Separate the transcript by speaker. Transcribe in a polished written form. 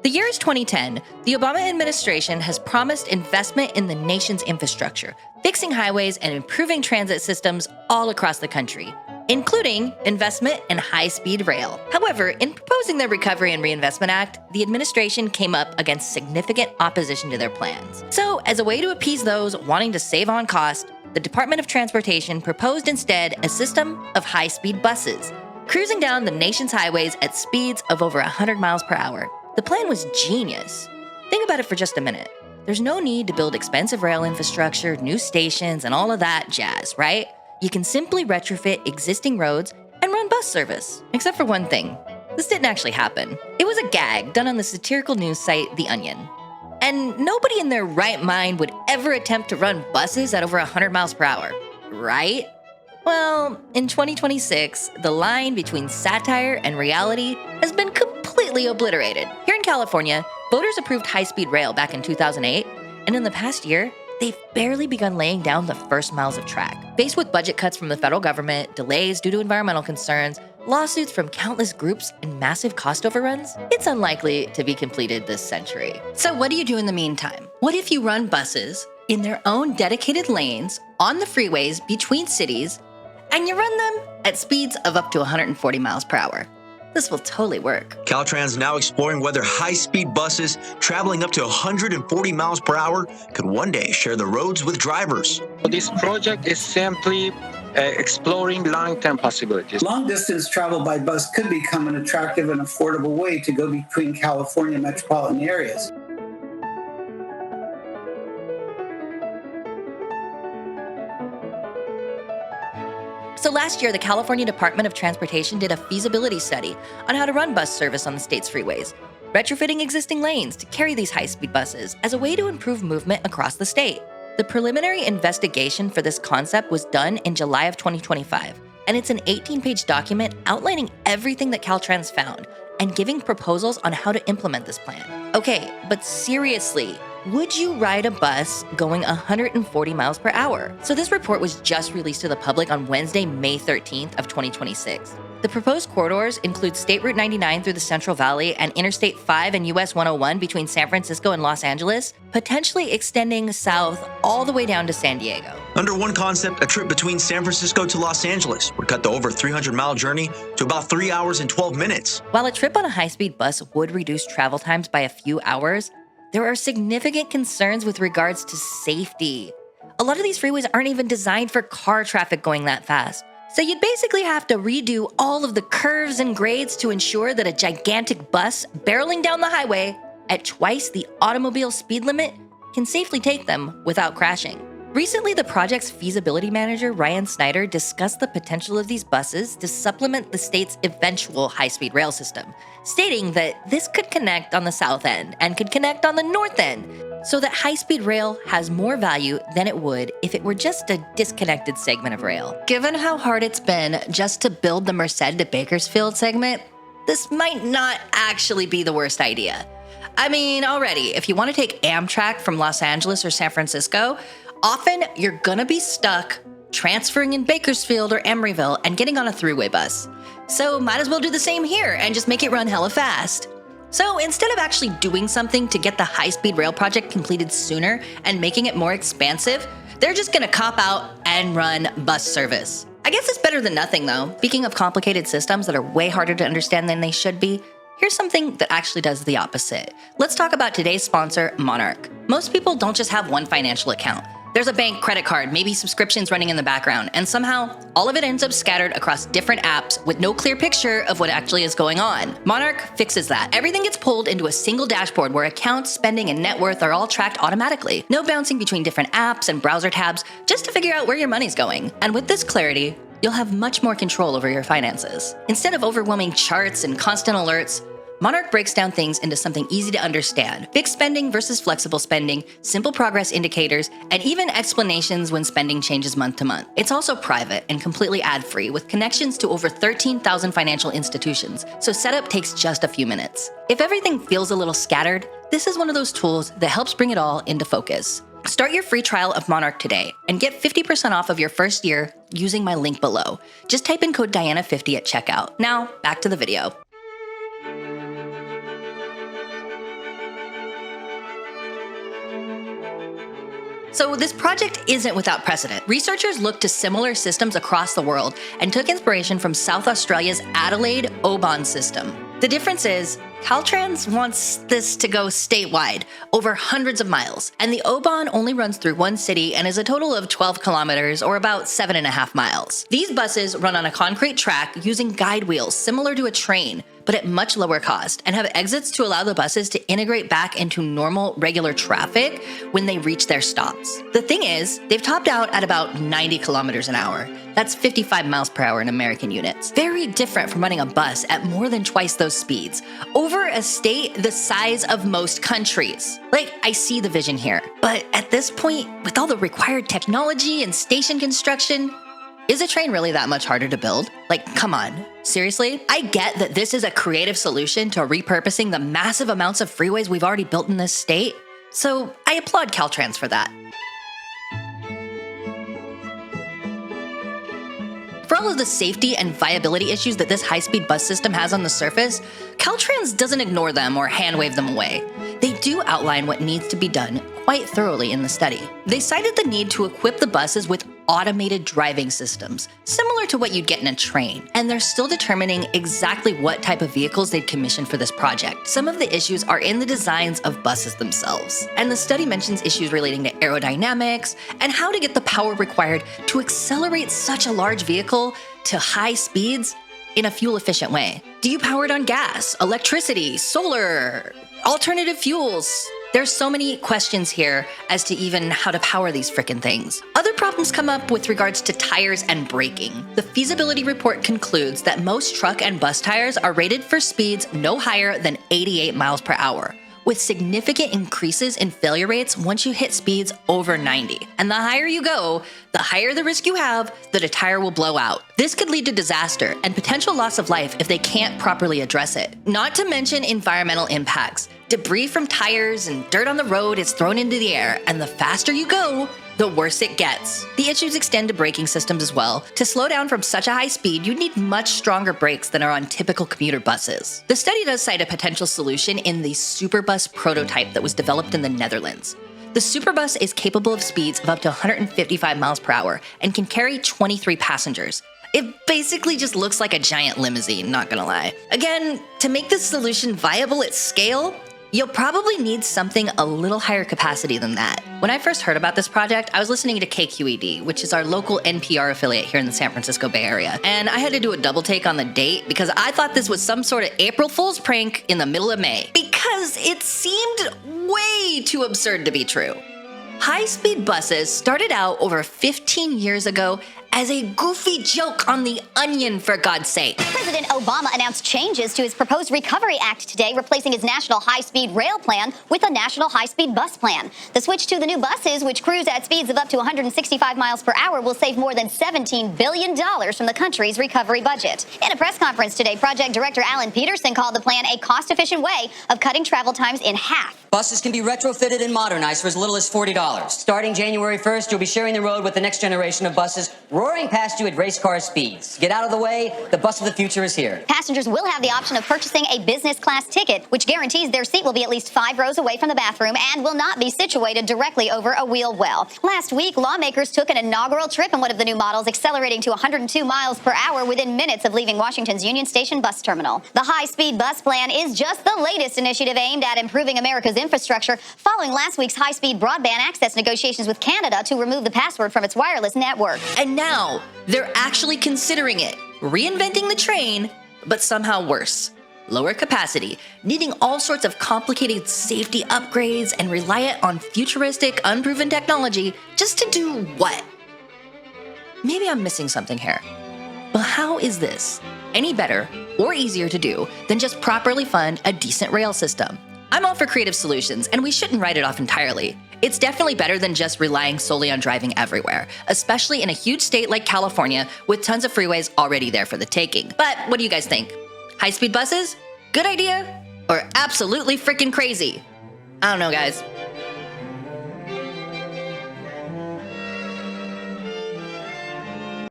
Speaker 1: The year is 2010. The Obama administration has promised investment in the nation's infrastructure, fixing highways and improving transit systems all across the country, including investment in high-speed rail. However, in proposing the Recovery and Reinvestment Act, the administration came up against significant opposition to their plans. So, as a way to appease those wanting to save on cost, the Department of Transportation proposed instead a system of high-speed buses, cruising down the nation's highways at speeds of over 100 miles per hour. The plan was genius. Think about it for just a minute. There's no need to build expensive rail infrastructure, new stations, and all of that jazz, right? You can simply retrofit existing roads and run bus service. Except for one thing. This didn't actually happen. It was a gag done on the satirical news site The Onion. And nobody in their right mind would ever attempt to run buses at over 100 miles per hour, right? Well, in 2026, the line between satire and reality has been completely obliterated. Here in California, voters approved high-speed rail back in 2008, and in the past year, they've barely begun laying down the first miles of track. Faced with budget cuts from the federal government, delays due to environmental concerns, lawsuits from countless groups, and massive cost overruns, it's unlikely to be completed this century. So what do you do in the meantime? What if you run buses in their own dedicated lanes on the freeways between cities, and you run them at speeds of up to 140 miles per hour? This will totally work.
Speaker 2: CalTrans now exploring whether high-speed buses traveling up to 140 miles per hour could one day share the roads with drivers.
Speaker 3: This project is simply exploring long-term possibilities.
Speaker 4: Long-distance travel by bus could become an attractive and affordable way to go between California metropolitan areas.
Speaker 1: So last year, the California Department of Transportation did a feasibility study on how to run bus service on the state's freeways, retrofitting existing lanes to carry these high-speed buses as a way to improve movement across the state. The preliminary investigation for this concept was done in July of 2025, and it's an 18-page document outlining everything that CalTrans found and giving proposals on how to implement this plan. Okay, but seriously, would you ride a bus going 140 miles per hour? So this report was just released to the public on Wednesday, May 13th of 2026. The proposed corridors include State Route 99 through the Central Valley and Interstate 5 and US 101 between San Francisco and Los Angeles, potentially extending south all the way down to San Diego.
Speaker 2: Under one concept, a trip between San Francisco to Los Angeles would cut the over 300-mile journey to about 3 hours and 12 minutes.
Speaker 1: While a trip on a high-speed bus would reduce travel times by a few hours, there are significant concerns with regards to safety. A lot of these freeways aren't even designed for car traffic going that fast. So you'd basically have to redo all of the curves and grades to ensure that a gigantic bus barreling down the highway at twice the automobile speed limit can safely take them without crashing. Recently, the project's feasibility manager, Ryan Snyder, discussed the potential of these buses to supplement the state's eventual high-speed rail system, stating that this could connect on the south end and could connect on the north end, so that high-speed rail has more value than it would if it were just a disconnected segment of rail. Given how hard it's been just to build the Merced to Bakersfield segment, this might not actually be the worst idea. I mean, already, if you want to take Amtrak from Los Angeles or San Francisco, often you're gonna be stuck transferring in Bakersfield or Emeryville and getting on a throughway bus. So might as well do the same here and just make it run hella fast. So instead of actually doing something to get the high-speed rail project completed sooner and making it more expansive, they're just gonna cop out and run bus service. I guess it's better than nothing though. Speaking of complicated systems that are way harder to understand than they should be, here's something that actually does the opposite. Let's talk about today's sponsor, Monarch. Most people don't just have one financial account. There's a bank, credit card, maybe subscriptions running in the background, and somehow all of it ends up scattered across different apps with no clear picture of what actually is going on. Monarch fixes that. Everything gets pulled into a single dashboard where accounts, spending, and net worth are all tracked automatically. No bouncing between different apps and browser tabs just to figure out where your money's going. And with this clarity, you'll have much more control over your finances. Instead of overwhelming charts and constant alerts, Monarch breaks down things into something easy to understand: fixed spending versus flexible spending, simple progress indicators, and even explanations when spending changes month to month. It's also private and completely ad-free with connections to over 13,000 financial institutions, so setup takes just a few minutes. If everything feels a little scattered, this is one of those tools that helps bring it all into focus. Start your free trial of Monarch today and get 50% off of your first year using my link below. Just type in code Diana50 at checkout. Now, back to the video. So this project isn't without precedent. Researchers looked to similar systems across the world and took inspiration from South Australia's Adelaide Oban system. The difference is, CalTrans wants this to go statewide, over hundreds of miles, and the Oban only runs through one city and is a total of 12 kilometers, or about 7.5 miles. These buses run on a concrete track using guide wheels similar to a train, but at much lower cost, and have exits to allow the buses to integrate back into normal, regular traffic when they reach their stops. The thing is, they've topped out at about 90 kilometers an hour. That's 55 miles per hour in American units. Very different from running a bus at more than twice those speeds, over a state the size of most countries. Like, I see the vision here, but at this point, with all the required technology and station construction, is a train really that much harder to build? Like, come on. Seriously? I get that this is a creative solution to repurposing the massive amounts of freeways we've already built in this state, so I applaud CalTrans for that. For all of the safety and viability issues that this high-speed bus system has on the surface, CalTrans doesn't ignore them or hand-wave them away. They do outline what needs to be done quite thoroughly in the study. They cited the need to equip the buses with automated driving systems, similar to what you'd get in a train, and they're still determining exactly what type of vehicles they'd commission for this project. Some of the issues are in the designs of buses themselves, and the study mentions issues relating to aerodynamics and how to get the power required to accelerate such a large vehicle to high speeds in a fuel-efficient way. Do you power it on gas, electricity, solar, alternative fuels? There's so many questions here as to even how to power these frickin' things. Other problems come up with regards to tires and braking. The feasibility report concludes that most truck and bus tires are rated for speeds no higher than 88 miles per hour, with significant increases in failure rates once you hit speeds over 90. And the higher you go, the higher the risk you have that a tire will blow out. This could lead to disaster and potential loss of life if they can't properly address it. Not to mention environmental impacts. Debris from tires and dirt on the road is thrown into the air, and the faster you go, the worse it gets. The issues extend to braking systems as well. To slow down from such a high speed, you need much stronger brakes than are on typical commuter buses. The study does cite a potential solution in the Superbus prototype that was developed in the Netherlands. The Superbus is capable of speeds of up to 155 miles per hour and can carry 23 passengers. It basically just looks like a giant limousine, not gonna lie. Again, to make this solution viable at scale, you'll probably need something a little higher capacity than that. When I first heard about this project, I was listening to KQED, which is our local NPR affiliate here in the San Francisco Bay Area, and I had to do a double take on the date because I thought this was some sort of April Fool's prank in the middle of May, because it seemed way too absurd to be true. High-speed buses started out over 15 years ago as a goofy joke on The Onion, for God's sake.
Speaker 5: President Obama announced changes to his proposed Recovery Act today, replacing his National High-Speed Rail Plan with a National High-Speed Bus Plan. The switch to the new buses, which cruise at speeds of up to 165 miles per hour, will save more than $17 billion from the country's recovery budget. In a press conference today, Project Director Alan Peterson called the plan a cost-efficient way of cutting travel times in half.
Speaker 6: Buses can be retrofitted and modernized for as little as $40. Starting January 1st, you'll be sharing the road with the next generation of buses roaring past you at race car speeds. Get out of the way. The bus of the future is here.
Speaker 5: Passengers will have the option of purchasing a business class ticket, which guarantees their seat will be at least 5 rows away from the bathroom and will not be situated directly over a wheel well. Last week, lawmakers took an inaugural trip in one of the new models, accelerating to 102 miles per hour within minutes of leaving Washington's Union Station bus terminal. The high-speed bus plan is just the latest initiative aimed at improving America's infrastructure, following last week's high-speed broadband access negotiations with Canada to remove the password from its wireless network.
Speaker 1: And now, they're actually considering it. Reinventing the train, but somehow worse. Lower capacity, needing all sorts of complicated safety upgrades and reliant on futuristic, unproven technology just to do what? Maybe I'm missing something here. But how is this any better or easier to do than just properly fund a decent rail system? I'm all for creative solutions, and we shouldn't write it off entirely. It's definitely better than just relying solely on driving everywhere, especially in a huge state like California with tons of freeways already there for the taking. But what do you guys think? High-speed buses? Good idea? Or absolutely freaking crazy? I don't know, guys.